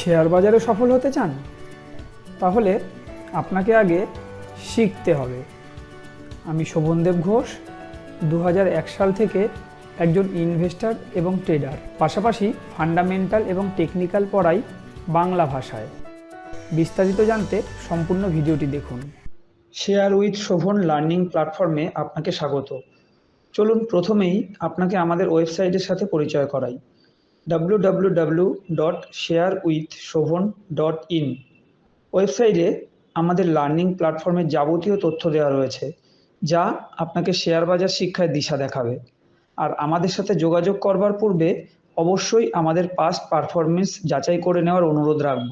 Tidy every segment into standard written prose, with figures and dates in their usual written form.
Share বাজারে সফল হতে চান? তাহলে আপনাকে আগে শিখতে হবে। আমি শোভনদেব ঘোষ, 2001 সাল থেকে একজন ইনভেস্টর এবং ট্রেডার, পাশাপাশি ফান্ডামেন্টাল এবং টেকনিক্যাল পড়াই বাংলা ভাষায়। বিস্তারিত জানতে সম্পূর্ণ ভিডিওটি দেখুন। শেয়ার উইথ শোভন লার্নিং প্ল্যাটফর্মে আপনাকে স্বাগত। চলুন প্রথমেই আপনাকে আমাদের ওয়েবসাইটের সাথে পরিচয় করাই। www.sharewithshobhan.in ওয়েবসাইটে আমাদের লার্নিং প্ল্যাটফর্মের যাবতীয় তথ্য দেওয়া রয়েছে, যা আপনাকে শেয়ার বাজার শিক্ষায় দিশা দেখাবে। আর আমাদের সাথে যোগাযোগ করবার পূর্বে অবশ্যই আমাদের পাস্ট পারফরমেন্স যাচাই করে নেওয়ার অনুরোধ রাখব,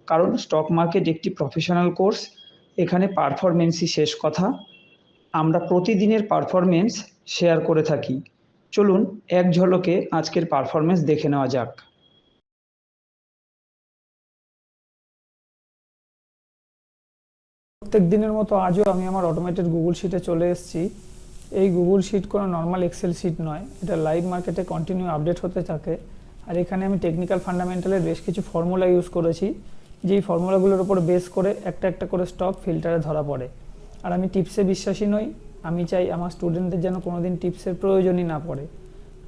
কারণ স্টক মার্কেট একটি প্রফেশনাল কোর্স। এখানে পারফরমেন্সই শেষ কথা। আমরা প্রতিদিনের পারফরমেন্স শেয়ার করে থাকি। চলুন এক ঝলকে আজকের পারফরমেন্স দেখে নেওয়া যাক। প্রত্যেক দিনের মতো আজও আমি আমার অটোমেটেড গুগল শিটে চলে এসেছি। এই গুগল শিট কোনো নর্মাল এক্সেল শিট নয়, এটা লাইভ মার্কেটে কন্টিনিউ আপডেট হতে থাকে। আর এখানে আমি টেকনিক্যাল ফান্ডামেন্টালের বেশ কিছু ফর্মুলা ইউজ করেছি, যেই ফর্মুলাগুলোর উপর বেস করে একটা একটা করে স্টক ফিল্টারে ধরা পড়ে। আর আমি টিপসে বিশ্বাসী নই। আমি চাই আমার স্টুডেন্টদের যেন কোনোদিন টিপসের প্রয়োজনই না পড়ে,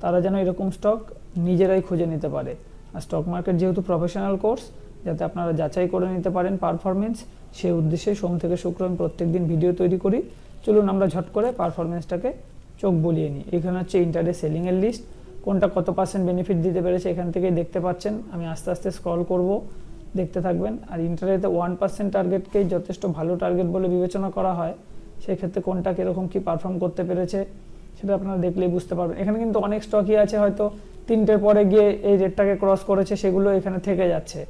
তারা যেন এরকম স্টক নিজেরাই খুঁজে নিতে পারে। আর স্টক মার্কেট যেহেতু প্রফেশনাল কোর্স, যাতে আপনারা যাচাই করে নিতে পারেন পারফরমেন্স, সেই উদ্দেশ্যে সোম থেকে শুক্র আমি প্রত্যেকদিন ভিডিও তৈরি করি। চলুন আমরা ঝট করে পারফরমেন্সটাকে চোখ বলিয়ে নিই। এখানে হচ্ছে ইন্টারডে সেলিংয়ের লিস্ট, কোনটা কত পার্সেন্ট বেনিফিট দিতে পেরেছে এখান থেকেই দেখতে পাচ্ছেন। আমি আস্তে আস্তে স্ক্রল করব, দেখতে থাকবেন। আর ইন্টারডেতে 1% টার্গেটকেই যথেষ্ট ভালো টার্গেট বলে বিবেচনা করা হয়। সেক্ষেত্রে কোনটা কীরকম কী পারফর্ম করতে পেরেছে সেটা আপনারা দেখলেই বুঝতে পারবেন। এখানে কিন্তু অনেক স্টকই আছে হয়তো 3টের পরে গিয়ে এই রেটটাকে ক্রস করেছে, সেগুলো এখানে থেকে যাচ্ছে।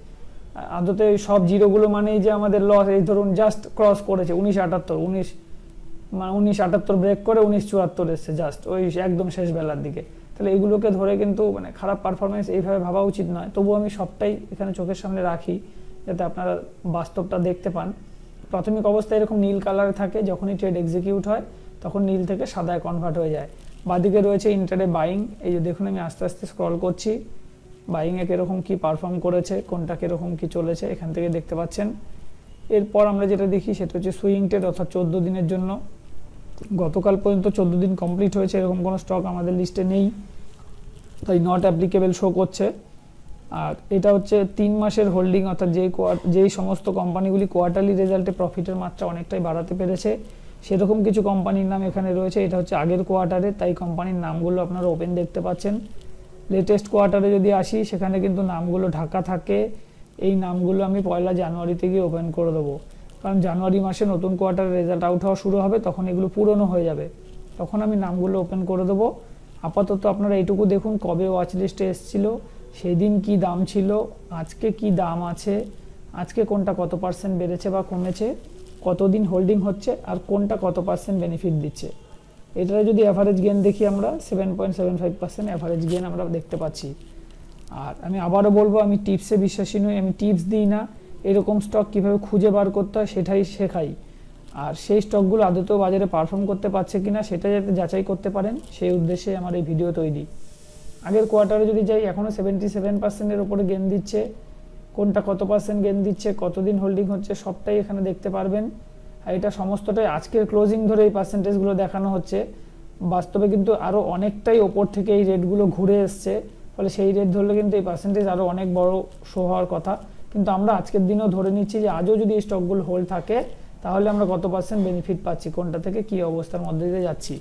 আদতে সব জিরোগুলো মানেই যে আমাদের লস। এই ধরুন জাস্ট ক্রস করেছে 1978 ব্রেক করে 1974 এসছে, জাস্ট ওই একদম শেষ বেলার দিকে। তাহলে এগুলোকে ধরে কিন্তু খারাপ পারফরমেন্স এইভাবে ভাবা উচিত নয়। তবুও আমি সবটাই এখানে চোখের সামনে রাখি, যাতে আপনারা বাস্তবটা দেখতে পান। প্রাথমিক অবস্থায় এরকম নীল কালারে থাকে, যখনই ট্রেড এক্সিকিউট হয় তখন নীল থেকে সাদায় কনভার্ট হয়ে যায়। বাদিকে রয়েছে ইন্টারডে বাইং। এই যে দেখুন, আমি আস্তে আস্তে স্ক্রল করছি, বাইংয়ে কীরকম কী পারফর্ম করেছে, কোনটা কীরকম কী চলেছে এখান থেকে দেখতে পাচ্ছেন। এরপর আমরা যেটা দেখি সেটা হচ্ছে সুইং ট্রেড, অর্থাৎ 14 দিনের জন্য। গতকাল পর্যন্ত 14 দিন কমপ্লিট হয়েছে, এরকম কোনো স্টক আমাদের লিস্টে নেই, তাই নট অ্যাপ্লিকেবল শো করছে। আর এটা হচ্ছে 3 মাসের হোল্ডিং, অর্থাৎ যেই সমস্ত কোম্পানিগুলি কোয়ার্টারলি রেজাল্টে প্রফিটের মাত্রা অনেকটাই বাড়াতে পেরেছে, সেরকম কিছু কোম্পানির নাম এখানে রয়েছে। এটা হচ্ছে আগের কোয়ার্টারে, তাই কোম্পানির নামগুলো আপনারা ওপেন দেখতে পাচ্ছেন। লেটেস্ট কোয়ার্টারে যদি আসি, সেখানে কিন্তু নামগুলো ঢাকা থাকে। এই নামগুলো আমি 1 জানুয়ারিতে গিয়ে ওপেন করে দেবো, কারণ জানুয়ারি মাসে নতুন কোয়ার্টারের রেজাল্ট আউট হওয়া শুরু হবে, তখন এগুলো পুরনো হয়ে যাবে, তখন আমি নামগুলো ওপেন করে দেবো। আপাতত আপনারা এইটুকু দেখুন, কবে ওয়াচ লিস্টে এসেছিলো, সেদিন কি দাম ছিল, আজকে কি দাম আছে, আজকে কোনটা কত পার্সেন্ট বেড়েছে বা কমেছে, কতদিন হোল্ডিং হচ্ছে, আর কোনটা কত পার্সেন্ট বেনিফিট দিচ্ছে। এটারে যদি অ্যাভারেজ গেন দেখি আমরা 7.75% অ্যাভারেজ গেন আমরা দেখতে পাচ্ছি। আর আমি আবারও বলবো, আমি টিপসে বিশ্বাসী নই, আমি টিপস দিই না। এরকম স্টক কীভাবে খুঁজে বার করতে হয় সেটাই শেখাই। আর সেই স্টকগুলো আদতেও বাজারে পারফর্ম করতে পারছে কিনা সেটা যাতে যাচাই করতে পারেন, সেই উদ্দেশ্যে আমার এই ভিডিও তৈরি। আগের কোয়ার্টারে যদি যাই, এখনও 77%-এর ওপরে গেন দিচ্ছে। কোনটা কত পার্সেন্ট গেন দিচ্ছে, কতদিন হোল্ডিং হচ্ছে, সবটাই এখানে দেখতে পারবেন। আর এটা সমস্তটাই আজকের ক্লোজিং ধরে এই পার্সেন্টেজগুলো দেখানো হচ্ছে। বাস্তবে কিন্তু আরও অনেকটাই ওপর থেকে এই রেটগুলো ঘুরে এসছে, ফলে সেই রেট ধরলে কিন্তু এই পার্সেন্টেজ আরও অনেক বড় শো হওয়ার কথা। কিন্তু আমরা আজকের দিনেও ধরে নিচ্ছি যে আজও যদি এই স্টকগুলো হোল্ড থাকে, তাহলে আমরা কত পার্সেন্ট বেনিফিট পাচ্ছি, কোনটা থেকে কী অবস্থার মধ্যে দিয়ে যাচ্ছি।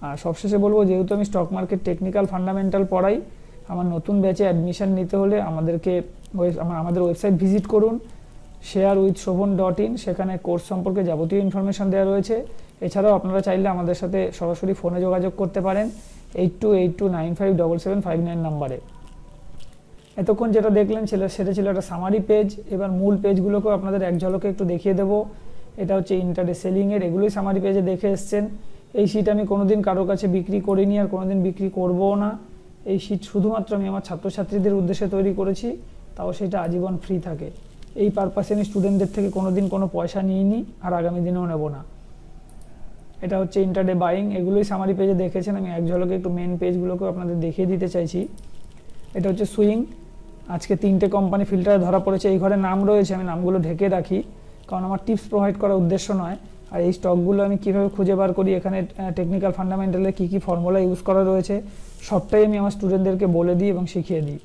আর সবশেষে বলবো, যেহেতু আমি স্টক মার্কেট টেকনিক্যাল ফান্ডামেন্টাল পড়াই, আমার নতুন ব্যাচে অ্যাডমিশন নিতে হলে আমাদের ওয়েবসাইট ভিজিট করুন, sharewithshobhan.in। সেখানে কোর্স সম্পর্কে যাবতীয় ইনফরমেশান দেওয়া রয়েছে। এছাড়াও আপনারা চাইলে আমাদের সাথে সরাসরি ফোনে যোগাযোগ করতে পারেন 8282957759 নাম্বারে। এতক্ষণ যেটা দেখলেন সেটা ছিল একটা সামারি পেজ। এবার মূল পেজগুলোকেও আপনাদের এক ঝলকে একটু দেখিয়ে দেবো। এটা হচ্ছে ইন্টারডে সেলিংয়ের, এগুলোই সামারি পেজে দেখে এসছেন। এই শিট আমি কোনোদিন কারোর কাছে বিক্রি করিনি, আর কোনোদিন বিক্রি করবও না। এই শিট শুধুমাত্র আমি আমার ছাত্রছাত্রীদের উদ্দেশ্যে তৈরি করেছি, তাও সেটা আজীবন ফ্রি থাকে। এই পারপাসে আমি স্টুডেন্টদের থেকে কোনোদিন কোনো পয়সা নিইনি, আর আগামী দিনেও নেব না। এটা হচ্ছে ইন্টারডে বাইং, এগুলোই সামারি পেজে দেখেছেন। আমি এক ঝলকে একটু মেন পেজগুলোকেও আপনাদের দেখিয়ে দিতে চাইছি। এটা হচ্ছে সুইং, আজকে 3টে কোম্পানি ফিল্টারে ধরা পড়েছে। এই ঘরে নাম রয়েছে, আমি নামগুলো ঢেকে রাখি, কারণ আমার টিপস প্রোভাইড করার উদ্দেশ্য নয়। আর এই স্টকগুলো আমি কীভাবে খুঁজে বার করি, এখানে টেকনিক্যাল ফান্ডামেন্টালে কী কী ফর্মুলা ইউজ করা রয়েছে, সবটাই আমি আমার স্টুডেন্টদেরকে বলে দিই এবং শিখিয়ে দিই।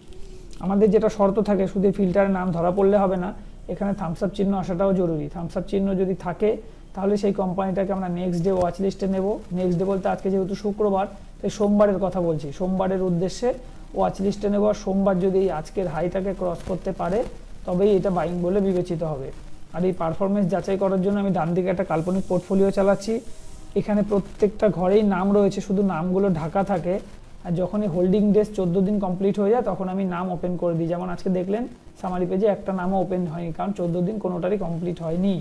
আমাদের যেটা শর্ত থাকে, শুধু ফিল্টারে নাম ধরা পড়লে হবে না, এখানে থামস আপ চিহ্ন আসাটাও জরুরি। থামস আপ চিহ্ন যদি থাকে তাহলে সেই কোম্পানিটাকে আমরা নেক্সট ডে ওয়াচ লিস্টে নেব। নেক্সট ডে বলতে আজকে যেহেতু শুক্রবার, তাই সোমবারের কথা বলছি, সোমবারের উদ্দেশ্যে ওয়াচ লিস্টে নেব। আর সোমবার যদি আজকের হাইটাকে ক্রস করতে পারে তবেই এটা বাইং বলে বিবেচিত হবে। আর এই পারফরমেন্স যাচাই করার জন্য আমি ডান দিকে একটা কাল্পনিক পোর্টফোলিও চালাচ্ছি। এখানে প্রত্যেকটা ঘরেই নাম রয়েছে, শুধু নামগুলো ঢাকা থাকে। আর যখনই হোল্ডিং ডেজ 14 দিন কমপ্লিট হয়ে যায় তখন আমি নাম ওপেন করে দিই। যেমন আজকে দেখলেন সামারি পেজে একটা নামও ওপেন হয়নি, কারণ 14 দিন কোনোটারই কমপ্লিট হয়নি।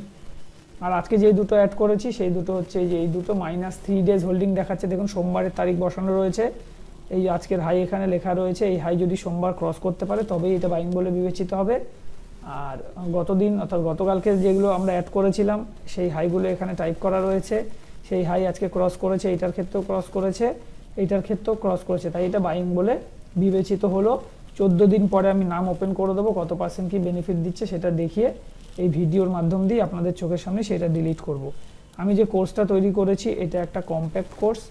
আর আজকে যে দুটো অ্যাড করেছি সেই দুটো হচ্ছে যে এই দুটো -3 ডেজ হোল্ডিং দেখাচ্ছে। দেখুন সোমবারের তারিখ বসানো রয়েছে, এই আজকের হাই এখানে লেখা রয়েছে। এই হাই যদি সোমবার ক্রস করতে পারে তবেই এটা বাইং বলে বিবেচিত হবে। আর গতদিন অর্থাৎ গতকালকে যেগুলো আমরা অ্যাড করেছিলাম সেই হাইগুলো এখানে টাইপ করা রয়েছে। সেই হাই আজকে ক্রস করেছে, এইটার ক্ষেত্রেও ক্রস করেছে, এইটার ক্ষেত্রেও ক্রস করেছে, তাই এটা বাইং বলে বিবেচিত হলো। 14 দিন পরে আমি নাম ওপেন করে দেবো, কত পার্সেন্ট কি বেনিফিট দিচ্ছে সেটা দেখিয়ে এই ভিডিওর মাধ্যম দিয়ে আপনাদের চোখের সামনে সেটা ডিলিট করব। আমি যে কোর্সটা তৈরি করেছি এটা একটা কম্প্যাক্ট কোর্স,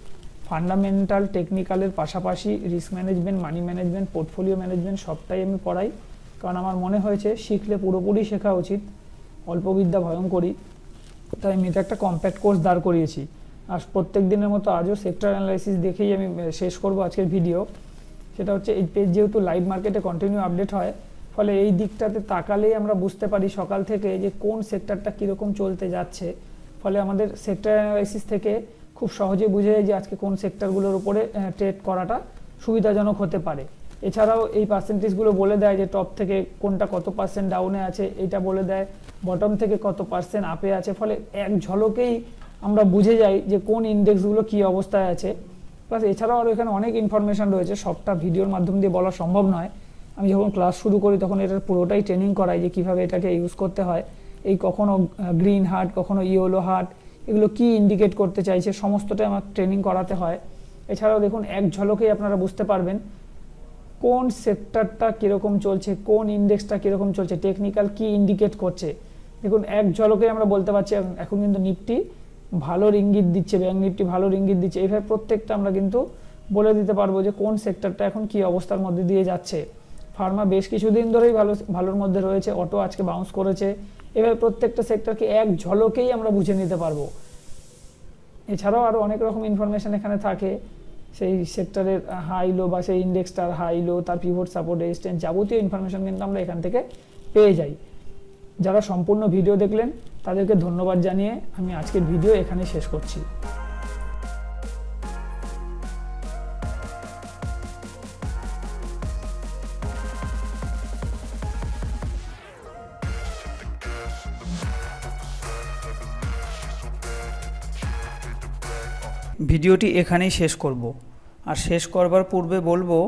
ফান্ডামেন্টাল টেকনিক্যালের পাশাপাশি risk management, money management, portfolio management সবটাই আমি পড়াই। কারণ আমার মনে হয়েছে শিখলে পুরোপুরি শেখা উচিত, অল্প বিদ্যা ভয়ঙ্করী, তাই আমি এটা একটা কম্প্যাক্ট কোর্স দাঁড় করিয়েছি। আর প্রত্যেক দিনের মতো আজও সেক্টর অ্যানালাইসিস দেখেই আমি শেষ করব আজকের ভিডিও। সেটা হচ্ছে এই পেজ যেহেতু লাইভ মার্কেটে কন্টিনিউ আপডেট হয়, ফলে এই দিকটাতে তাকালেই আমরা বুঝতে পারি সকাল থেকে যে কোন সেক্টরটা কীরকম চলতে যাচ্ছে। ফলে আমাদের সেক্টর অ্যানালাইসিস থেকে খুব সহজে বুঝে যায় যে আজকে কোন সেক্টরগুলোর উপরে ট্রেড করাটা সুবিধাজনক হতে পারে। এছাড়াও এই পার্সেন্টেজগুলো বলে দেয় যে টপ থেকে কোনটা কত পার্সেন্ট ডাউনে আছে, এটা বলে দেয় বটম থেকে কত পার্সেন্ট আপে আছে। ফলে এক ঝলকেই আমরা বুঝে যাই যে কোন ইন্ডেক্সগুলো কী অবস্থায় আছে। প্লাস এছাড়াও আরও এখানে অনেক ইনফরমেশান রয়েছে, সবটা ভিডিওর মাধ্যম দিয়ে বলা সম্ভব নয়। আমি যখন ক্লাস শুরু করি তখন এটার পুরোটাই ট্রেনিং করাই যে কীভাবে এটাকে ইউজ করতে হয়। এই কখনো গ্রিন হার্ট, কখনো ইয়েলো হার্ট, এগুলো কি ইন্ডিকেট করতে চাইছে সমস্তটাই আমার ট্রেনিং করাতে হয়। এছাড়াও দেখুন এক ঝলকেই আপনারা বুঝতে পারবেন কোন সেক্টরটা কীরকম চলছে, কোন ইন্ডেক্সটা কীরকম চলছে, টেকনিক্যাল কি ইন্ডিকেট করছে। দেখুন এক ঝলকেই আমরা বলতে পারছি এখন কিন্তু নিফটি ভালোর ইঙ্গিত দিচ্ছে, ব্যাংক নিফটি ভালোর ইঙ্গিত দিচ্ছে। এইভাবে প্রত্যেকটা আমরা কিন্তু বলে দিতে পারবো যে কোন সেক্টরটা এখন কি অবস্থার মধ্যে দিয়ে যাচ্ছে। ফার্মা বেশ কিছুদিন ধরেই ভালোর মধ্যে রয়েছে, অটো আজকে বাউন্স করেছে। এভাবে প্রত্যেকটা সেক্টরকে এক ঝলকেই আমরা বুঝে নিতে পারবো। এছাড়াও আরও অনেক রকম ইনফরমেশান এখানে থাকে, সেই সেক্টরের হাই লো বা সেই ইন্ডেক্সটার হাই লো, তার পিভট সাপোর্ট রেজিস্ট্যান্স, যাবতীয় ইনফরমেশান কিন্তু আমরা এখান থেকে পেয়ে যাই। যারা সম্পূর্ণ ভিডিও দেখলেন তাদেরকে ধন্যবাদ জানিয়ে আমি আজকের ভিডিও এখানে শেষ করছি। ভিডিওটি এখানেই শেষ করব। আর শেষ করবার পূর্বে বলবো,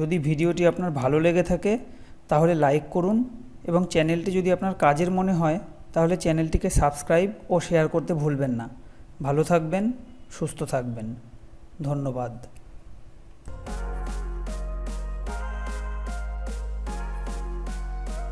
যদি ভিডিওটি আপনার ভালো লেগে থাকে তাহলে লাইক করুন, এবং চ্যানেলটি যদি আপনার কাজের মনে হয় তাহলে চ্যানেলটিকে সাবস্ক্রাইব ও শেয়ার করতে ভুলবেন না। ভালো থাকবেন, সুস্থ থাকবেন, ধন্যবাদ।